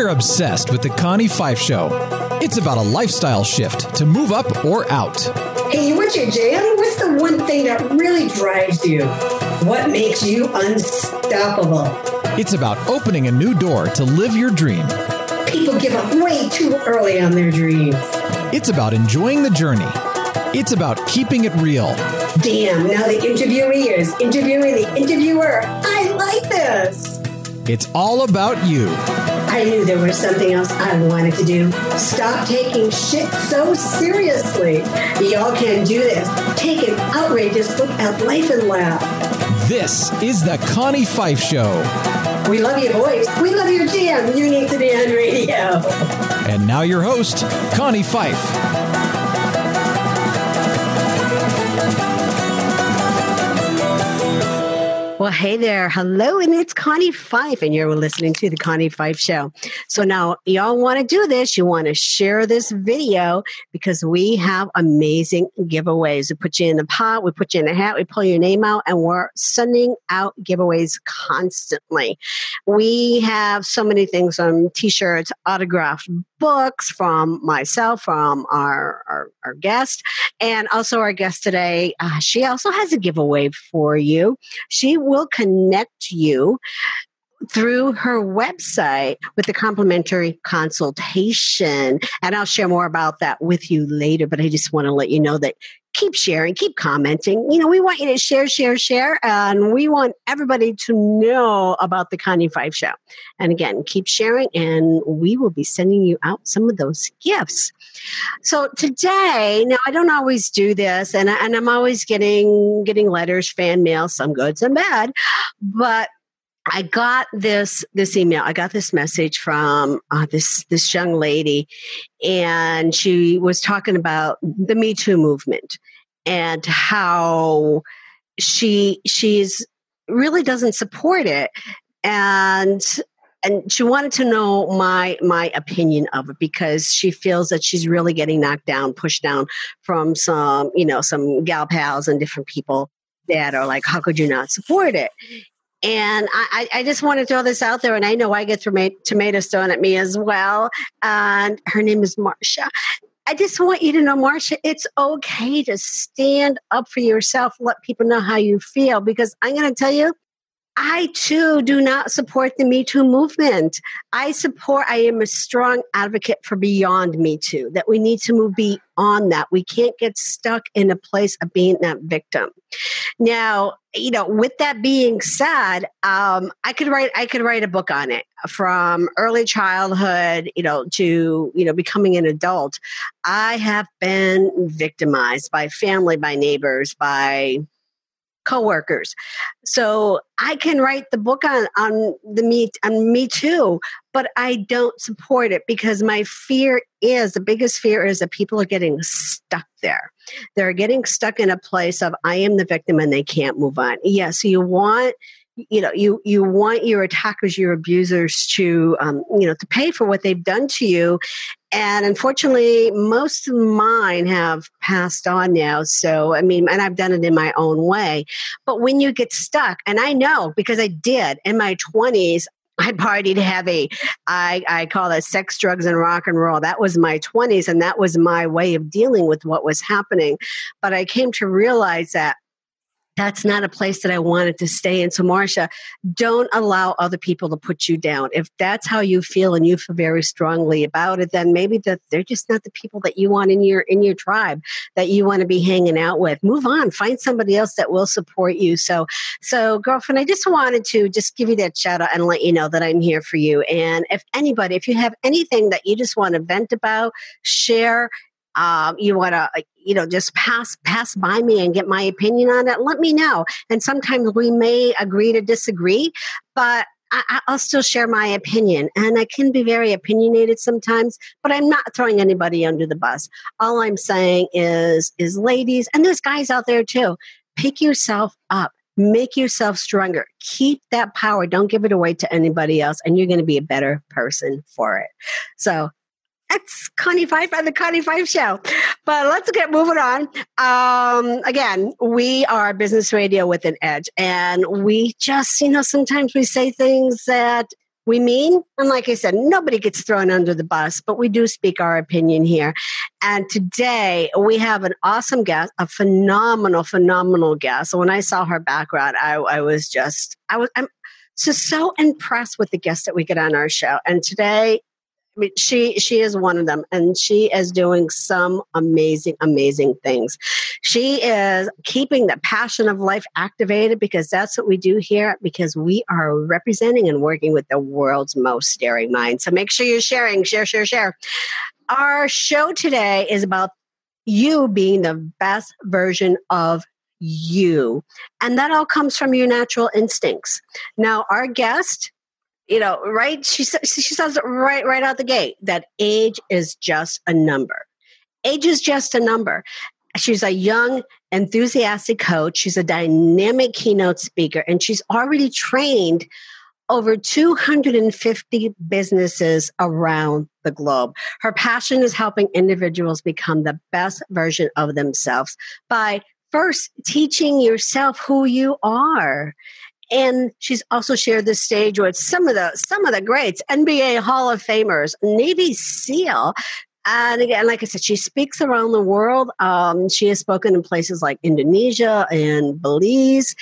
We're obsessed with the Connie Pheiff Show. It's about a lifestyle shift to move up or out. Hey, what's your jam? What's the one thing that really drives you? What makes you unstoppable? It's about opening a new door to live your dream. People give up way too early on their dreams. It's about enjoying the journey. It's about keeping it real. Damn, now the interviewee is interviewing the interviewer. I like this. It's all about you. I knew there was something else I wanted to do. Stop taking shit so seriously. Y'all can do this. Take an outrageous look at life and laugh. This is the Connie Pheiff Show. We love your voice. We love your jam. You need to be on radio. And now your host, Connie Pheiff. Well, hey there. Hello, and it's Connie Pheiff, and you're listening to the Connie Pheiff Show. So now y'all want to do this. You want to share this video because we have amazing giveaways. We put you in the pot, we put you in a hat, we pull your name out, and we're sending out giveaways constantly. We have so many things, t-shirts, autographed books from myself, from our guest, and also our guest today. She also has a giveaway for you. She will connect you through her website with the Complimentary Consultation. And I'll share more about that with you later, but I just want to let you know that keep sharing, keep commenting. You know, we want you to share, and we want everybody to know about the Connie Pheiff Show. And again, keep sharing, and we will be sending you out some of those gifts. So today, now I don't always do this, and I'm always getting letters, fan mail, some good, some bad, but I got this email. I got this message from this young lady, and she was talking about the Me Too movement and how she's really doesn't support it, and she wanted to know my opinion of it because she feels that she's really getting knocked down, pushed down from some gal pals and different people that are like, how could you not support it? And I just want to throw this out there, and I know I get tomatoes thrown at me as well. And her name is Marcia. I just want you to know, Marcia, it's okay to stand up for yourself, let people know how you feel, because I'm going to tell you, I too do not support the Me Too movement. I am a strong advocate for beyond Me Too, that we need to move beyond that. We can't get stuck in a place of being that victim. Now, with that being said, I could write a book on it from early childhood, to, becoming an adult. I have been victimized by family, by neighbors, by coworkers. So I can write the book on Me Too, but I don't support it because the biggest fear is that people are getting stuck there. They're getting stuck in a place of I am the victim and they can't move on. Yeah, so you want your attackers, your abusers to pay for what they've done to you. And unfortunately, most of mine have passed on now. So, and I've done it in my own way. But when you get stuck, and I know because I did in my 20s, I partied heavy. I call it sex, drugs, and rock and roll. That was my 20s, and that was my way of dealing with what was happening. But I came to realize that that's not a place that I wanted to stay in. So, Marcia, don't allow other people to put you down. If that's how you feel and you feel very strongly about it, then maybe they're just not the people that you want in your tribe, that you want to be hanging out with. Move on. Find somebody else that will support you. So, girlfriend, I just wanted to just give you that shout out and let you know that I'm here for you. And if you have anything that you just want to vent about, share, you want to, just pass by me and get my opinion on it, let me know. And sometimes we may agree to disagree, but I'll still share my opinion. And I can be very opinionated sometimes, but I'm not throwing anybody under the bus. All I'm saying is ladies, and there's guys out there too, pick yourself up. Make yourself stronger. Keep that power. Don't give it away to anybody else, and you're going to be a better person for it. So that's Connie Pheiff on the Connie Pheiff Show. But let's get moving on. Again, we are business radio with an edge. And we just, sometimes we say things that we mean. And like I said, nobody gets thrown under the bus, but we do speak our opinion here. And today we have an awesome guest, a phenomenal guest. So when I saw her background, I'm just so impressed with the guests that we get on our show. And today, I mean, she is one of them, and she is doing some amazing things. She is keeping the passion of life activated, because that's what we do here, because we are representing and working with the world's most daring minds. So make sure you're sharing, share. Our show today is about you being the best version of you. And that all comes from your natural instincts. Now, our guest, right? She says it right out the gate that age is just a number. Age is just a number. She's a young, enthusiastic coach. She's a dynamic keynote speaker, and she's already trained over 250 businesses around the globe. Her passion is helping individuals become the best version of themselves by first teaching yourself who you are. And she's also shared the stage with some of the greats, NBA Hall of Famers, Navy SEAL. And again, like I said, she speaks around the world. She has spoken in places like Indonesia and Belize.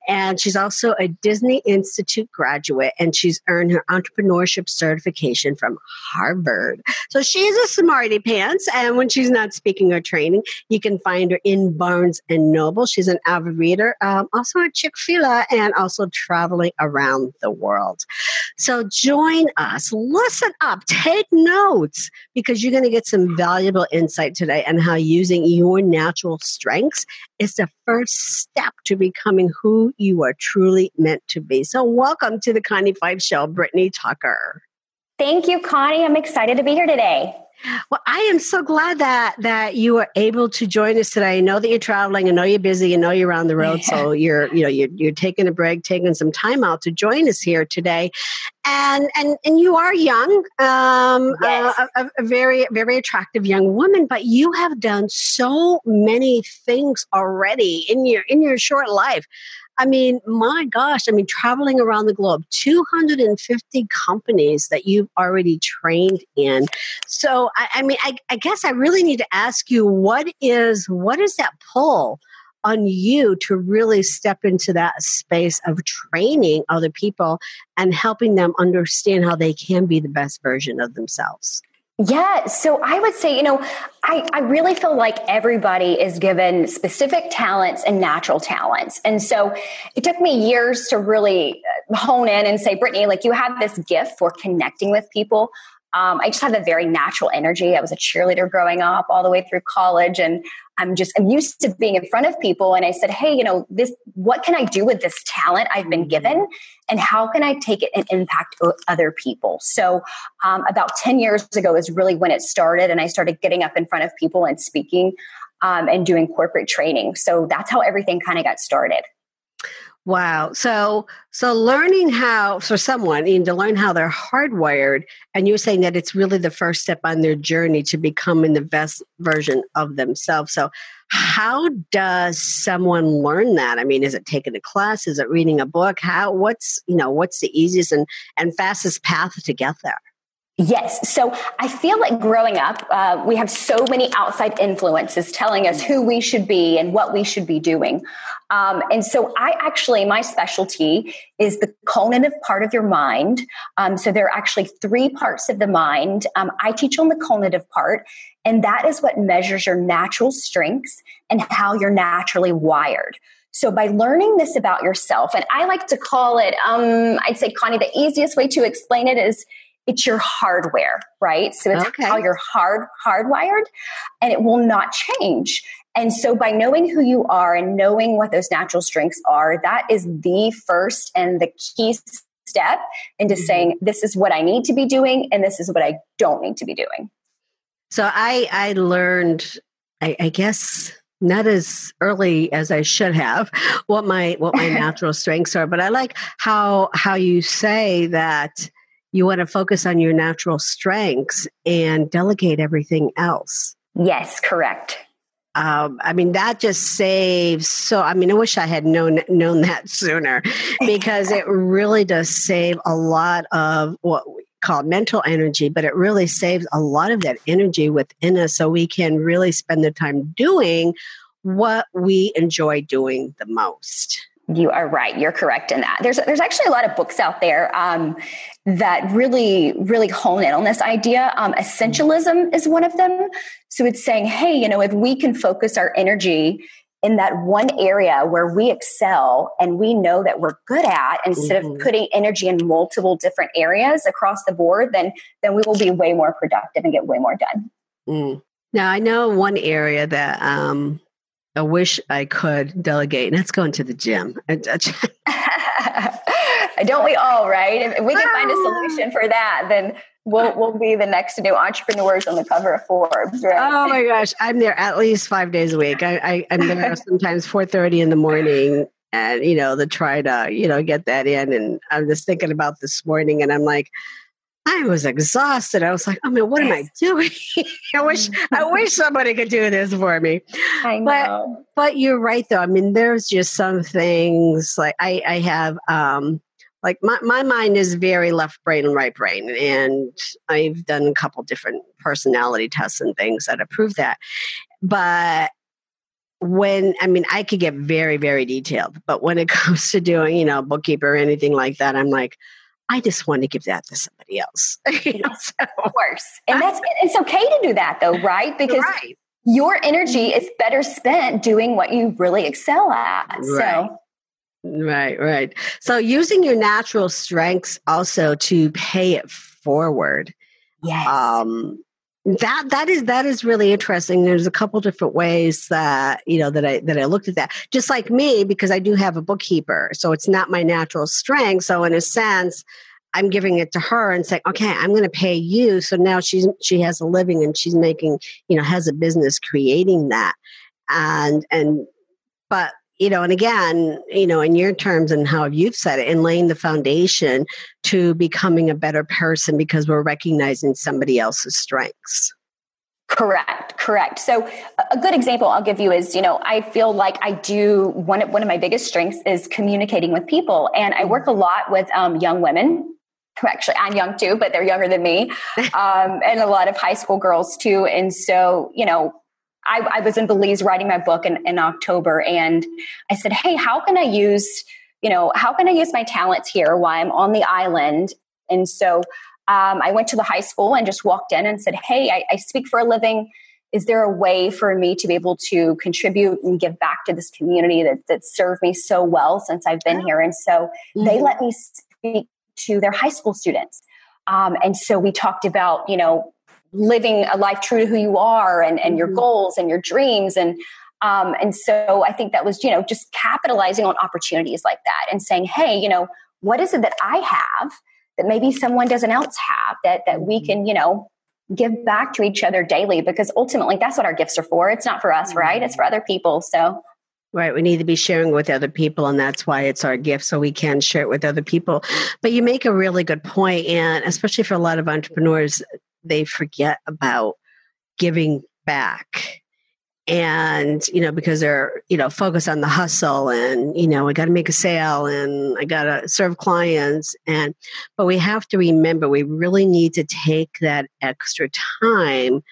And she's also a Disney Institute graduate, and she's earned her Entrepreneurship Certification from Harvard. So she's a smarty pants. And when she's not speaking or training, you can find her in Barnes and Noble. She's an avid reader, also at Chick-fil-A, and also traveling around the world. So join us, listen up, take notes, because you're going to get some valuable insight today on how using your natural strengths is the first step to becoming who you are truly meant to be. So welcome to the Connie Pheiff Show, Brittany Tucker. Thank you, Connie. I'm excited to be here today. Well, I am so glad that you are able to join us today. I know that you're traveling. I know you're busy. I know you're on the road. So you're taking a break, taking some time out to join us here today. And you are young, Yes. a very, very attractive young woman, but you have done so many things already in your short life. I mean, my gosh, traveling around the globe, 250 companies that you've already trained in. So, I guess I really need to ask you, what is that pull on you to really step into that space of training other people and helping them understand how they can be the best version of themselves? Yeah. So I would say, I really feel like everybody is given specific talents and natural talents. And so it took me years to really hone in and say, Brittany, like, you have this gift for connecting with people. I just have a very natural energy. I was a cheerleader growing up all the way through college, and I'm used to being in front of people. And I said, hey, what can I do with this talent I've been given? And how can I take it and impact other people? So about 10 years ago is really when it started. And I started getting up in front of people and speaking and doing corporate training. So that's how everything kind of got started. Wow. So learning how, for someone, to learn how they're hardwired, and you're saying that it's really the first step on their journey to becoming the best version of themselves. So how does someone learn that? I mean, is it taking a class? Is it reading a book? What's the easiest and fastest path to get there? Yes. So I feel like growing up, we have so many outside influences telling us who we should be and what we should be doing. And so my specialty is the cognitive part of your mind. So there are actually 3 parts of the mind. I teach on the cognitive part, and that is what measures your natural strengths and how you're naturally wired. So by learning this about yourself, and I like to call it, I'd say, Connie, the easiest way to explain it is it's your hardware, right? So it's how you're hardwired, and it will not change. And so by knowing who you are and knowing what those natural strengths are, that is the first and the key step into saying, this is what I need to be doing, and this is what I don't need to be doing. So I learned, I guess, not as early as I should have, what my natural strengths are. But I like how you say that you want to focus on your natural strengths and delegate everything else. Yes, correct. I mean, that just saves. So, I mean, I wish I had known that sooner, because it really does save a lot of what we call mental energy, but it really saves a lot of that energy within us, so we can really spend the time doing what we enjoy doing the most. You are right. You're correct in that. There's actually a lot of books out there that really, really hone in on this idea. Essentialism is one of them. So it's saying, hey, you know, if we can focus our energy in that one area where we excel and we know that we're good at, instead of putting energy in multiple different areas across the board, then we will be way more productive and get way more done. Now, I know one area that I wish I could delegate, and that's going to the gym. Don't we all, right? If we can find a solution for that, then we'll be the next new entrepreneurs on the cover of Forbes, right? Oh my gosh, I'm there at least 5 days a week. I'm there sometimes 4:30 in the morning, and to try to get that in. And I'm just thinking about this morning, and I'm like, I was exhausted. I was like, oh man, what am I doing? I wish somebody could do this for me. I know. But you're right though. I mean, there's just some things like I have, like my mind is very left brain and right brain. And I've done a couple different personality tests and things that have proved that. But I could get very, very detailed, but when it comes to doing, bookkeeper or anything like that, I'm like, I just want to give that to somebody else. Of course. And it's okay to do that though, right? Because your energy is better spent doing what you really excel at. Right. Right. So using your natural strengths also to pay it forward. Yes. That is really interesting. There's a couple different ways that that I looked at that. Just like me, because I do have a bookkeeper, so it's not my natural strength. So in a sense, I'm giving it to her and saying, "Okay, I'm going to pay you." So now she has a living and she's making has a business creating that, but. And again, in your terms and how you've said it, and laying the foundation to becoming a better person because we're recognizing somebody else's strengths. Correct. So a good example I'll give you is, I feel like I do, one of my biggest strengths is communicating with people. And I work a lot with young women. Actually, I'm young too, but they're younger than me. And a lot of high school girls too. And so, I was in Belize writing my book in October, and I said, hey, how can I use my talents here while I'm on the island? And so I went to the high school and just walked in and said, hey, I speak for a living. Is there a way for me to be able to contribute and give back to this community that served me so well since I've been here? And so they let me speak to their high school students. And so we talked about, living a life true to who you are and your goals and your dreams. And so I think that was, just capitalizing on opportunities like that and saying, hey, what is it that I have that maybe someone doesn't else have that we can, give back to each other daily, because ultimately that's what our gifts are for. It's not for us, right? It's for other people. So. Right. We need to be sharing with other people, and that's why it's our gift, so we can share it with other people. But you make a really good point, and especially for a lot of entrepreneurs, they forget about giving back. And, because they're, focused on the hustle and, I got to make a sale and I got to serve clients. But we have to remember, we really need to take that extra time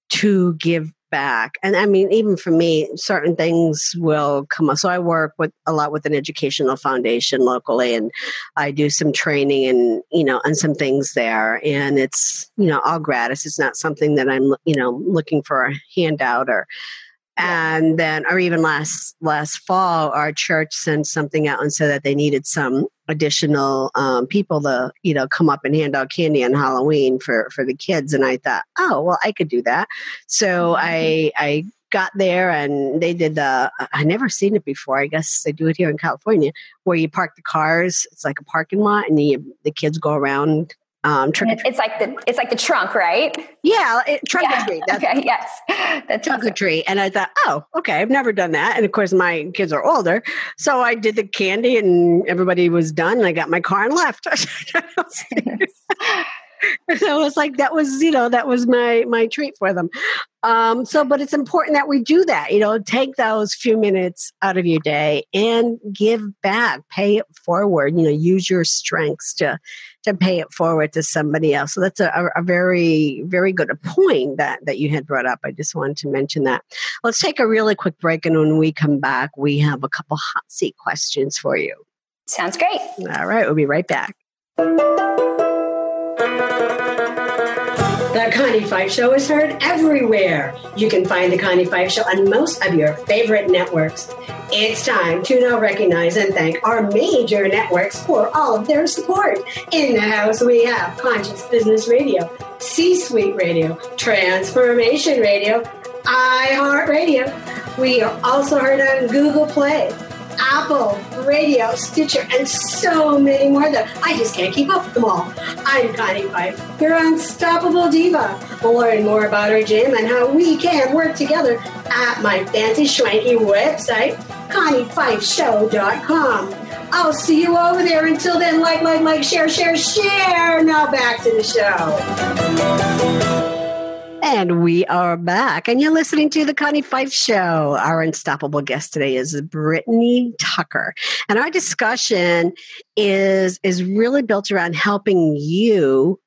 to give back. And I mean, even for me, certain things will come up. So I work a lot with an educational foundation locally, and I do some training and, and some things there. And it's, all gratis. It's not something that I'm, looking for a handout and then, or even last fall, our church sent something out and said that they needed some additional people to, come up and hand out candy on Halloween for the kids. And I thought, oh, well, I could do that. So I got there, and they did I never seen it before. I guess they do it here in California, where you park the cars. It's like a parking lot, and the kids go around. It's like the trunk, right? Yeah, trunk or treat. Okay, yes, that's trunk or treat. And I thought, oh, okay, I've never done that. And of course, my kids are older, so I did the candy, and everybody was done. And I got my car and left. So it was like, that was my treat for them. But it's important that we do that, take those few minutes out of your day and give back, pay it forward, use your strengths to pay it forward to somebody else. So that's a very, very good point that you had brought up. I just wanted to mention that. Let's take a really quick break. And when we come back, we have a couple hot seat questions for you. Sounds great. All right. We'll be right back. The Connie Pheiff Show is heard everywhere. You can find The Connie Pheiff Show on most of your favorite networks. It's time to now recognize and thank our major networks for all of their support. In the house, we have Conscious Business Radio, C-Suite Radio, Transformation Radio, iHeartRadio. We are also heard on Google Play, Apple, Radio, Stitcher, and so many more that I just can't keep up with them all. I'm Connie Pheiff, your unstoppable diva. Learn more about our gym and how we can work together at my fancy schwanky website, ConniePheiffShow.com. I'll see you over there. Until then, like, share. Now back to the show. And we are back, and you're listening to The Connie Pheiff Show. Our unstoppable guest today is Brittany Tucker. And our discussion is really built around helping you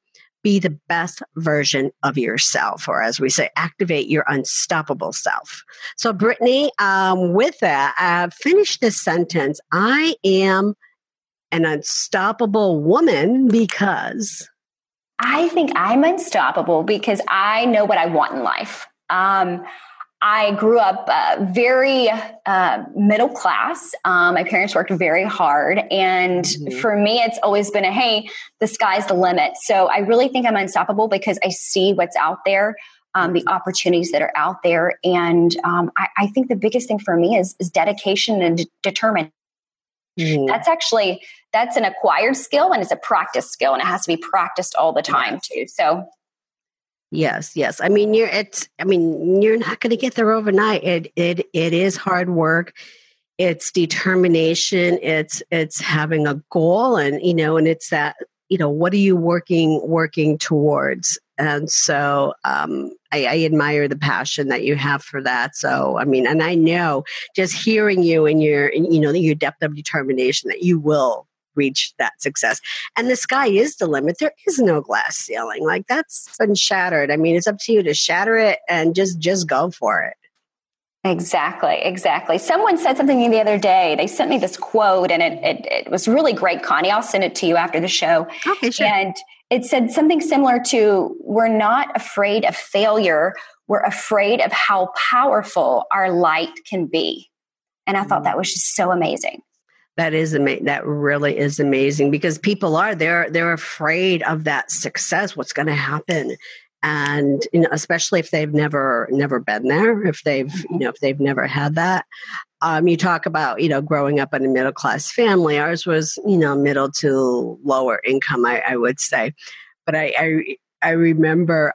be the best version of yourself, or as we say, activate your unstoppable self. So Brittany, with that, finish this sentence. I am an unstoppable woman because... I think I'm unstoppable because I know what I want in life. I grew up very middle class. My parents worked very hard. And for me, it's always been hey, the sky's the limit. So I really think I'm unstoppable because I see what's out there, the opportunities that are out there. And I think the biggest thing for me is dedication and determination. That's an acquired skill and it's a practice skill, and it has to be practiced all the time too. So yes. I mean, you're not going to get there overnight. It is hard work. It's determination. It's having a goal, and and it's that, what are you working towards? And so I admire the passion that you have for that. So, and I know just hearing you and your depth of determination that you will reach that success. And the sky is the limit. There is no glass ceiling. Like, that's been shattered. It's up to you to shatter it and just go for it. Exactly. Someone said something the other day. They sent me this quote, and it was really great, Connie. I'll send it to you after the show. Okay, sure. And it said something similar to, we're not afraid of failure. We're afraid of how powerful our light can be. And I thought that was just so amazing. That is amazing. That really is amazing, because people they're afraid of that success. What's going to happen? And especially if they've never been there, if they've never had that. You talk about growing up in a middle class family. Ours was middle to lower income, I would say. But I remember.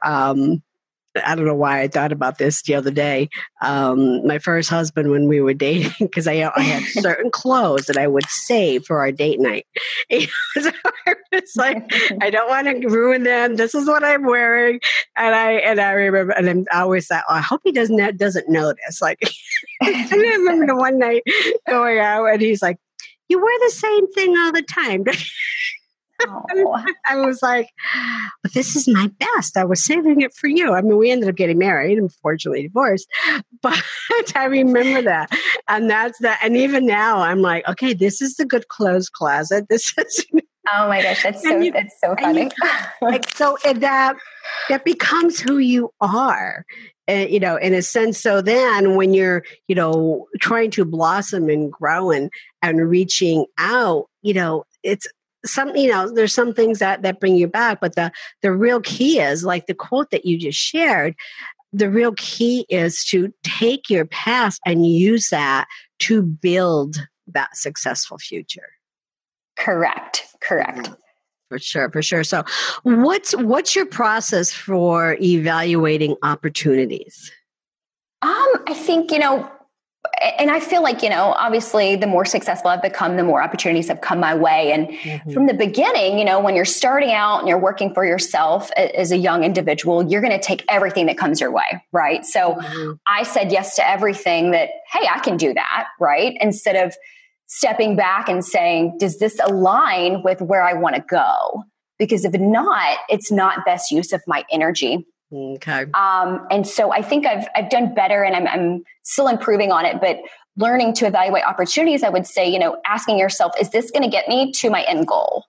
I don't know why I thought about this the other day. My first husband, when we were dating, because I had certain clothes that I would save for our date night. So I was like, I don't want to ruin them. This is what I'm wearing. And I remember, and I always thought, I hope he doesn't notice. Like, I remember the one night going out, and he's like, you wear the same thing all the time. I was like, but this is my best. I was saving it for you. We ended up getting married, unfortunately divorced, but I remember that. And that's that. And even now I'm like, okay, this is the good clothes closet. This is. Oh my gosh. That's so funny. That becomes who you are. In a sense. So then when you're, trying to blossom and grow and reaching out, it's, there's some things that bring you back, but the real key is, like the quote that you just shared, the real key is to take your past and use that to build that successful future. Correct. Yeah, for sure. So what's your process for evaluating opportunities? I think, and I feel like, obviously the more successful I've become, the more opportunities have come my way. And from the beginning, when you're starting out and you're working for yourself as a young individual, you're going to take everything that comes your way. Right. So I said yes to everything that, hey, I can do that. Right. Instead of stepping back and saying, does this align with where I want to go? Because if not, it's not best use of my energy. Okay. And so I think I've done better, and I'm still improving on it, but learning to evaluate opportunities, I would say, asking yourself, is this going to get me to my end goal?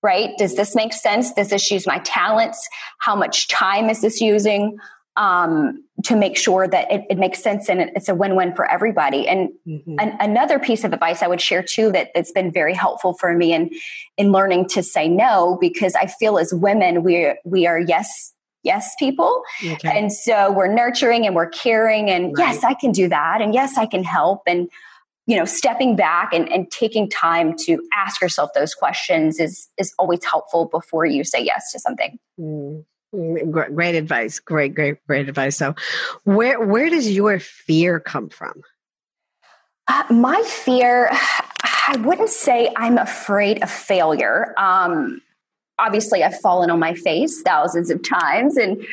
Right? Does this make sense? Does this use my talents? How much time is this using? To make sure that it makes sense and it's a win-win for everybody. And another piece of advice I would share too, that's been very helpful for me in learning to say no, because I feel as women, we are yes people. Okay. And so we're nurturing and we're caring, and yes, I can do that. And yes, I can help. And, stepping back and taking time to ask yourself those questions is always helpful before you say yes to something. Great advice. Great advice. So where does your fear come from? My fear, I wouldn't say I'm afraid of failure. Obviously, I've fallen on my face thousands of times and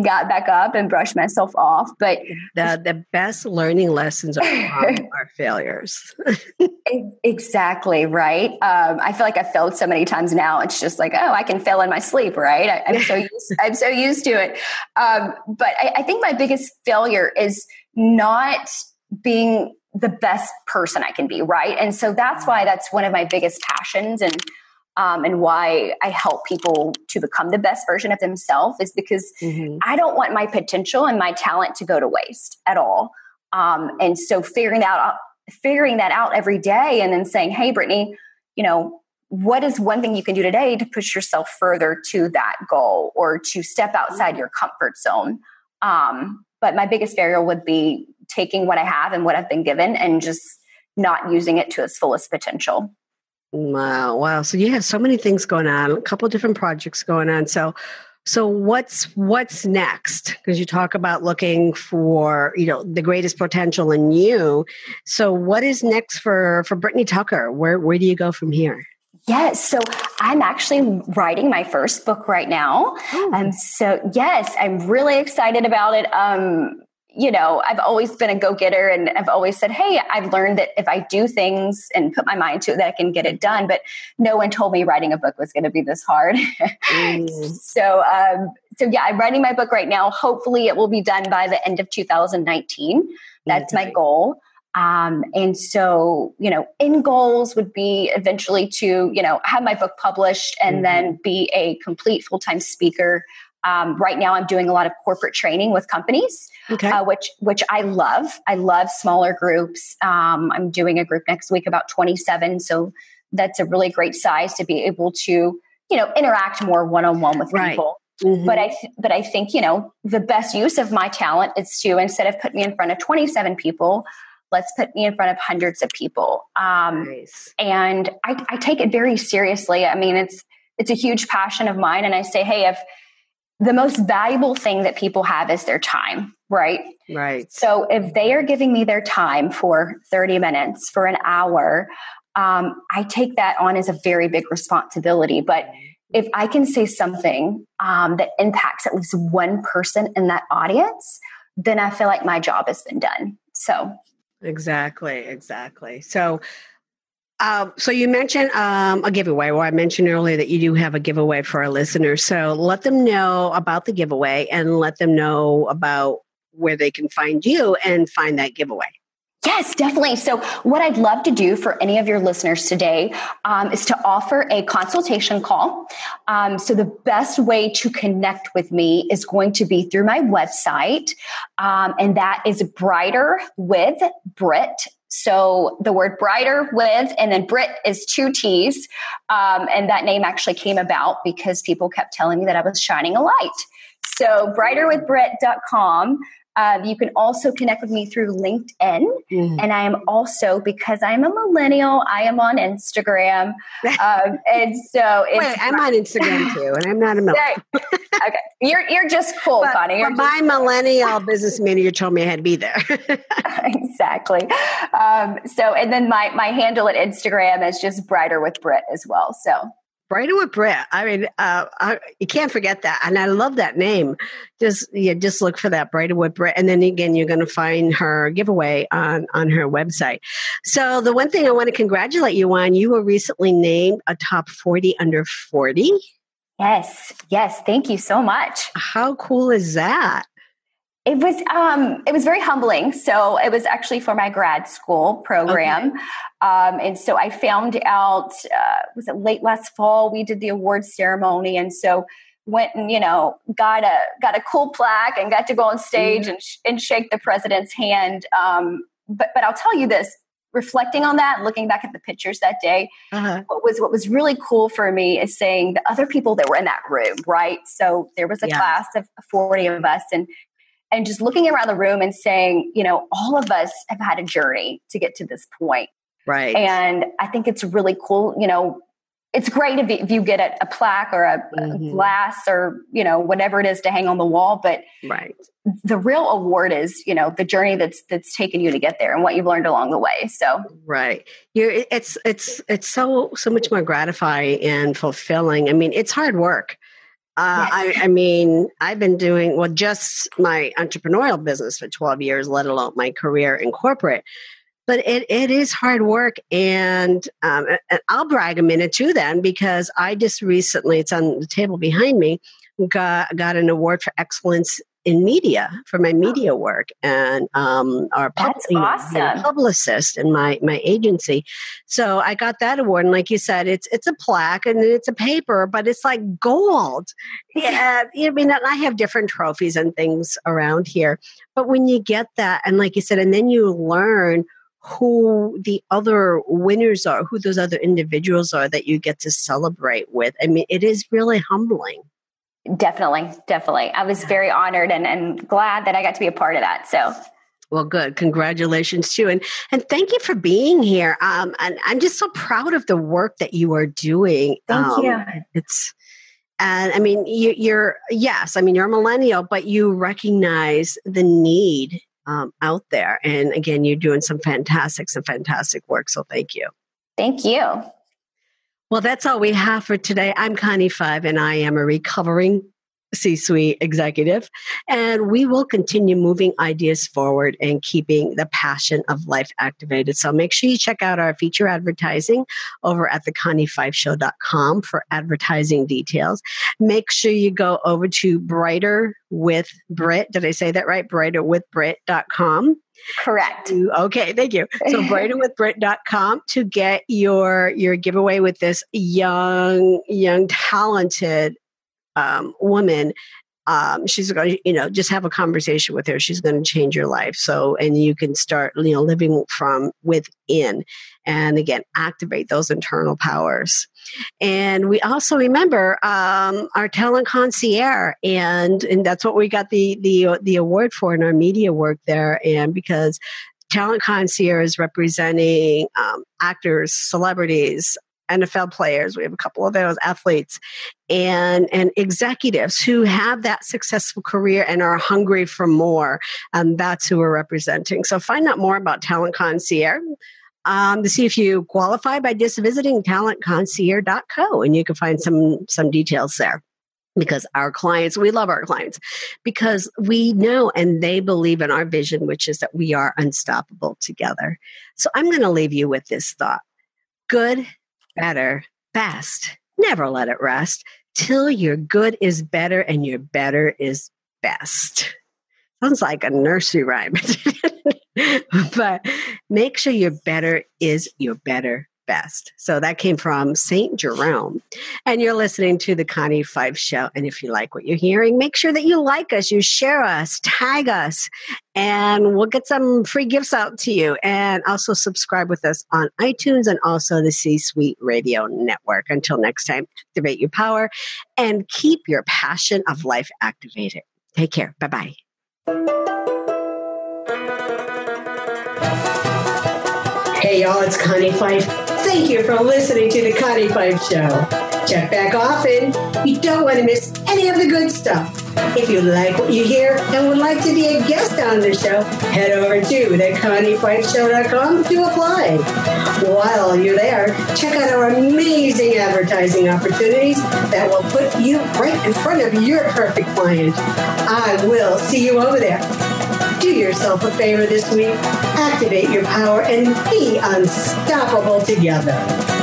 got back up and brushed myself off. But the best learning lessons are failures. Exactly, right. I feel like I've failed so many times now. It's just like, oh, I can fail in my sleep, right? I'm so used to it. But I think my biggest failure is not being the best person I can be, right? And so that's one of my biggest passions, and why I help people to become the best version of themselves, is because I don't want my potential and my talent to go to waste at all. And so figuring that out every day, and then saying, hey, Brittany, what is one thing you can do today to push yourself further to that goal or to step outside your comfort zone? But my biggest failure would be taking what I have and what I've been given and just not using it to its fullest potential. Wow. So you have so many things going on, a couple of different projects going on. So what's next? Because you talk about looking for, the greatest potential in you. So what is next for Brittany Tucker? Where do you go from here? Yes. So I'm actually writing my first book right now. So yes, I'm really excited about it. I've always been a go-getter, and I've always said, hey, I've learned that if I do things and put my mind to it, that I can get it done. But no one told me writing a book was going to be this hard. So yeah, I'm writing my book right now. Hopefully it will be done by the end of 2019. That's my goal. And so, end goals would be eventually to, have my book published and then be a complete full-time speaker. Right now I'm doing a lot of corporate training with companies, which I love. I love smaller groups. I'm doing a group next week, about 27. So that's a really great size to be able to, interact more one-on-one with people. But I think, the best use of my talent is to, instead of put me in front of 27 people, let's put me in front of hundreds of people. And I take it very seriously. I mean, it's a huge passion of mine. And I say, hey, if the most valuable thing that people have is their time, right? Right. So if they are giving me their time for 30 minutes, for an hour, I take that on as a very big responsibility. But if I can say something that impacts at least one person in that audience, then I feel like my job has been done. So exactly. So you mentioned a giveaway. Well, I mentioned earlier that you do have a giveaway for our listeners. So let them know about the giveaway and let them know about where they can find you and find that giveaway. Yes, definitely. So what I'd love to do for any of your listeners today is to offer a consultation call. So the best way to connect with me is going to be through my website. And that is Brighter with Brit. So the word brighter with, and then Brit is 2 T's. And that name actually came about because people kept telling me that I was shining a light. So brighterwithbrit.com. You can also connect with me through LinkedIn. And I am also, because I'm a millennial, I am on Instagram. And so it's... I'm on Instagram too, and I'm not a millennial. Okay. You're just cool, Connie. But my millennial business manager told me I had to be there. Exactly. And then my handle at Instagram is just Brighter with Britt as well. So Brighter with Britt. I mean, you can't forget that. And I love that name. Just look for that, Brighter with Britt. And then again, you're going to find her giveaway on her website. So the one thing I want to congratulate you on, you were recently named a top 40 under 40. Yes. Thank you so much. How cool is that? It was very humbling. So it was actually for my grad school program. Okay. And so I found out, was it late last fall, we did the awards ceremony. And so went and, got a cool plaque and got to go on stage and shake the president's hand. But I'll tell you this, reflecting on that, looking back at the pictures that day, what was really cool for me is saying the other people that were in that room, right? So there was a class of 40 of us, and just looking around the room and saying, all of us have had a journey to get to this point. Right. And I think it's really cool. It's great if you get a plaque or a glass or, whatever it is to hang on the wall. But the real award is, the journey that's taken you to get there and what you've learned along the way. So, right. It's so much more gratifying and fulfilling. I mean, it's hard work. I mean, I've been doing, just my entrepreneurial business for 12 years, let alone my career in corporate. But it is hard work. And I'll brag a minute too then, because I just recently, it's on the table behind me, got an award for excellence in media for my media work, and our publicist in my agency. So I got that award, and like you said, it's a plaque and it's a paper, but it's like gold. Yeah, I mean, I have different trophies and things around here, but when you get that, and like you said, and then you learn who the other winners are, who those other individuals are that you get to celebrate with. I mean, it is really humbling. Definitely. I was very honored and glad that I got to be a part of that. So, well, good. Congratulations too, and thank you for being here. And I'm just so proud of the work that you are doing. Thank you. And I mean, you're a millennial, but you recognize the need out there. And again, you're doing some fantastic work. So thank you. Thank you. Well, that's all we have for today. I'm Connie Pheiff, and I am a recovering C-suite executive. And we will continue moving ideas forward and keeping the passion of life activated. So make sure you check out our feature advertising over at theconniepfeifshow.com for advertising details. Make sure you go over to Brighter with Britt. Did I say that right? BrighterWithBritt.com. Correct. Okay, thank you. So brighterwithbritt.com to get your giveaway with this young, talented woman. She's going to, just have a conversation with her. She's going to change your life. So, and you can start, living from within, and again, activate those internal powers. And we also remember our talent concierge, and that's what we got the award for in our media work there. And because talent concierge is representing actors, celebrities, NFL players, we have a couple of those, athletes, and executives who have that successful career and are hungry for more. And that's who we're representing. So find out more about Talent Concierge to see if you qualify by just visiting talentconcierge.co, and you can find some details there. Because our clients, we love our clients because we know and they believe in our vision, which is that we are unstoppable together. So I'm going to leave you with this thought. Good, better, best. Never let it rest till your good is better and your better is best. Sounds like a nursery rhyme. But make sure your better is your better best. So that came from St. Jerome. And you're listening to the Connie Pheiff Show. And if you like what you're hearing, make sure that you like us, you share us, tag us, and we'll get some free gifts out to you. And also subscribe with us on iTunes and also the C-Suite Radio Network. Until next time, activate your power and keep your passion of life activated. Take care. Bye-bye. Hey, y'all, it's Connie Pheiff. Thank you for listening to the Connie Pheiff Show. Check back often. You don't want to miss any of the good stuff. If you like what you hear and would like to be a guest on the show, head over to theconniefeifshow.com to apply. While you're there, check out our amazing advertising opportunities that will put you right in front of your perfect client. I will see you over there. Do yourself a favor this week. Activate your power and be unstoppable together.